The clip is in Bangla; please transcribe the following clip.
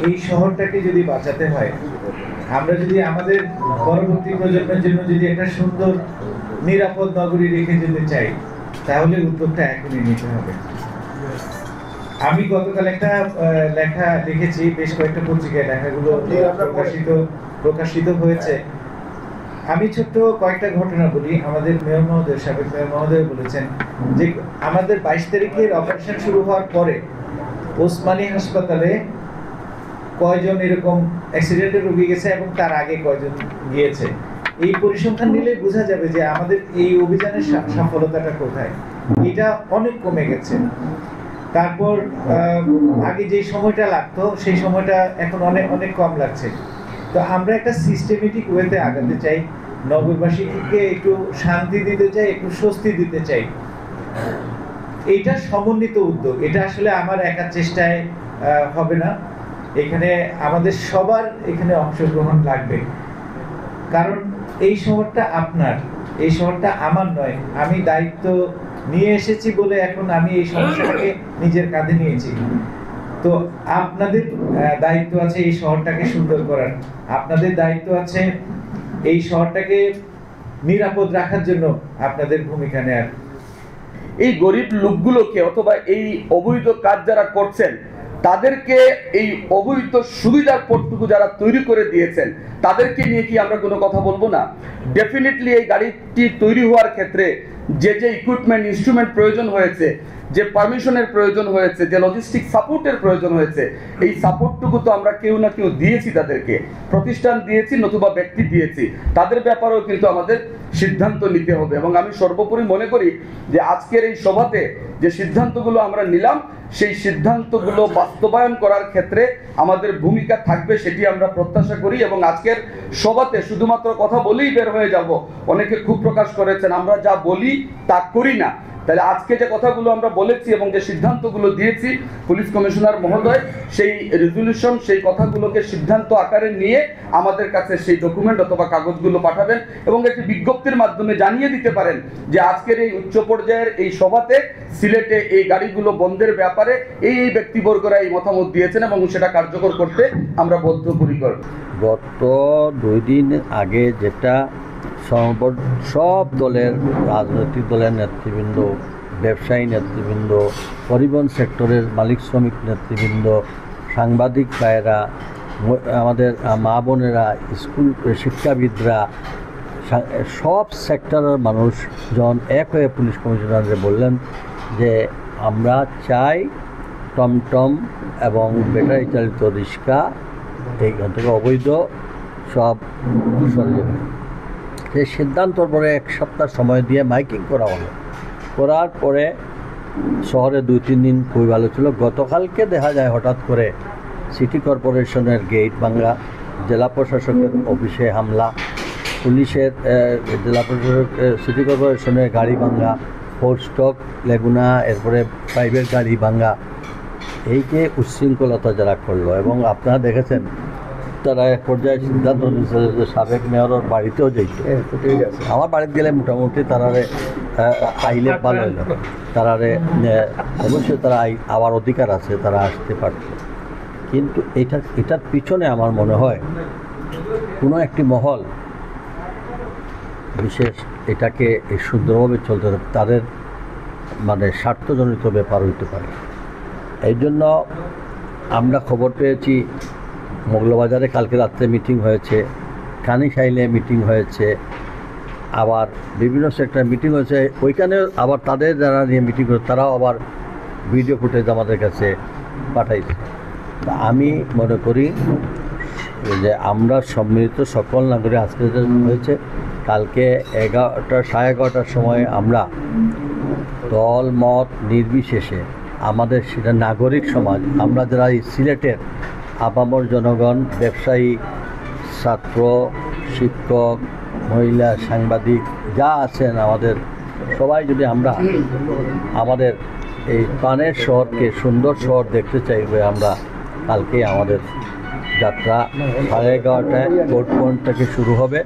এই শহরটাকে যদি বাঁচাতে হয়, আমরা যদি আমাদের পরবর্তী প্রজন্মের জন্য যদি একটা সুন্দর নিরাপদ নগরী রেখে যেতে চাই, তাহলে উদ্যোগটা এখনই নিতে হবে। আমি গতকাল একটা লেখা লিখেছি, বেশ কয়েকটা পত্রিকায় লেখাগুলো প্রকাশিত হয়েছে। আমি ছোট্ট কয়েকটা ঘটনা বলি। আমাদের মেয়র মহোদয়, সাবেক মেয়র মহোদয় বলেছেন যে আমাদের 22 তারিখের অপারেশন শুরু হওয়ার পরে ওসমানী হাসপাতালে কয়জন এরকম অ্যাক্সিডেন্টে রোগী গেছে এবং তার আগে কয়জন গিয়েছে। এই পরিসংখ্যান নিলে বোঝা যাবে যে আমাদের এই অভিযানের সফলতাটা কোথায়। এটা অনেক কমে গেছে। তারপর আগে যে সময়টা লাগতো সেই সময়টা এখন অনেক অনেক কম লাগছে। তো আমরা একটা সিস্টেমেটিক ওয়েতে আগাতে চাই, নগরবাসীকে একটু শান্তি দিতে চাই, একটু স্বস্তি দিতে চাই। এইটা সমন্বিত উদ্যোগ, এটা আসলে আমার একার চেষ্টায় হবে না। এখানে আমাদের সবার এখানে অংশগ্রহণ লাগবে, কারণ এই শহরটা আপনার, এই শহরটা আমার নয়। আমি দায়িত্ব নিয়ে এসেছি বলে এখন আমি এই সমস্যাটাকে নিজের কাঁধে নিয়েছি। তো আপনাদের দায়িত্ব আছে এই শহরটাকে সুন্দর করার, আপনাদের দায়িত্ব আছে এই শহরটাকে নিরাপদ রাখার জন্য আপনাদের ভূমিকা নেয়ার। এই গরিব লোকগুলোকে অথবা এই অবৈধ কাজ যারা করছেন তাদেরকে এই অবৈধ সুবিধার পথটুকু যারা তৈরি করে দিয়েছেন তাদেরকে নিয়ে কি আমরা কোনো কথা বলবো না? ডেফিনেটলি এই গাড়িটি তৈরি হওয়ার ক্ষেত্রে যে যে ইকুইপমেন্ট ইনস্ট্রুমেন্ট প্রয়োজন হয়েছে, যে পারমিশনের প্রয়োজন হয়েছে, যে লজিস্টিক সাপোর্টের প্রয়োজন হয়েছে, এই সাপোর্টটুকু তো আমরা কেউ না কেউ দিয়েছি, তাদেরকে প্রতিষ্ঠান দিয়েছি নতুবা ব্যক্তি দিয়েছি। তাদের ব্যাপারেও কিন্তু আমাদের সিদ্ধান্ত নিতে হবে। এবং আমি সর্বোপরি মনে করি যে আজকের এই সভাতে যে সিদ্ধান্তগুলো আমরা নিলাম সেই সিদ্ধান্তগুলো বাস্তবায়ন করার ক্ষেত্রে আমাদের ভূমিকা থাকবে, সেটি আমরা প্রত্যাশা করি। এবং আজকের সভাতে শুধুমাত্র কথা বলেই বের হয়ে যাব, অনেকে খুব প্রকাশ করেছেন আমরা যা বলি তা করি না। তাহলে আজকে যে কথাগুলো আমরা বলেছি এবং যে সিদ্ধান্তগুলো দিয়েছি, পুলিশ কমিশনার মহোদয় সেই রেজলিউশন, সেই কথাগুলোকে সিদ্ধান্ত আকারে নিয়ে আমাদের কাছে সেই ডকুমেন্ট অথবা কাগজগুলো পাঠাবেন এবং একটি বিজ্ঞপ্তির মাধ্যমে জানিয়ে দিতে পারেন যে আজকের এই উচ্চ পর্যায়ের এই সভাতে সিলেটে এই গাড়িগুলো বন্ধের ব্যাপারে এই ব্যক্তিবর্গরা এই মতামত দিয়েছেন এবং সেটা কার্যকর করতে আমরা বদ্ধপরিকর। গত 2 দিন আগে যেটা সব দলের রাজনৈতিক দলের নেতৃবৃন্দ, ব্যবসায়ী নেতৃবৃন্দ, পরিবহন সেক্টরের মালিক শ্রমিক নেতৃবৃন্দ, সাংবাদিক ভাইয়েরা, আমাদের মা বোনেরা, স্কুল শিক্ষাবিদরা, সব সেক্টরের মানুষজন এক হয়ে পুলিশ কমিশনারকে বললেন যে আমরা চাই টমটম এবং ব্যাটারি চালিত রিক্সা এইখান থেকে অবৈধ সব সরিয়ে দেয়। সেই সিদ্ধান্তর পরে 1 সপ্তাহ সময় দিয়ে মাইকিং করা হলো। করার পরে শহরে 2-3 দিন খুবই ভালো ছিল। গতকালকে দেখা যায় হঠাৎ করে সিটি কর্পোরেশনের গেট ভাঙা, জেলা প্রশাসকের অফিসে হামলা, পুলিশের জেলা প্রশাসক সিটি কর্পোরেশনের গাড়ি ভাঙা, ফোর্ড স্টক লেগুনা, এরপরে প্রাইভেট গাড়ি ভাঙা। এই যে উচ্ছৃঙ্খলতা যারা করলো, এবং আপনারা দেখেছেন তারা এক পর্যায়ে সিদ্ধান্ত নিয়েছিল যে সাবেক মেয়রের বাড়িতেও যেত। আমার বাড়িতে গেলে মোটামুটি তারারে আইলে ভালো হইল, তারারে অবশ্যই তারা আবার অধিকার আছে, তারা আসতে পারত। কিন্তু এটার পিছনে আমার মনে হয় কোনো একটি মহল বিশেষ এটাকে সুন্দরভাবে চলতে হবে, তাদের মানে স্বার্থজনিত ব্যাপার হইতে পারে। এই জন্য আমরা খবর পেয়েছি মোগলবাজারে কালকে রাত্রে মিটিং হয়েছে, কানিখাইলে মিটিং হয়েছে, আবার বিভিন্ন সেক্টরে মিটিং হয়েছে। ওইখানে আবার তাদের যারা নিয়ে মিটিং করে তারাও আবার ভিডিও ফুটেজ আমাদের কাছে পাঠাইছে। আমি মনে করি যে আমরা সম্মিলিত সকল নাগরিক আজকে হয়েছে, কালকে 11:30 সময় আমরা দল মত নির্বিশেষে আমাদের সেটা নাগরিক সমাজ, আমরা যারা এই সিলেটের আপামর জনগণ, ব্যবসায়ী, ছাত্র, শিক্ষক, মহিলা, সাংবাদিক যা আছেন আমাদের সবাই যদি আমরা আমাদের এই প্রাণের শহরকে সুন্দর শহর দেখতে চাইবে, আমরা কালকে আমাদের যাত্রা 11:30টায় কোর্ট পয়েন্ট থেকে শুরু হবে।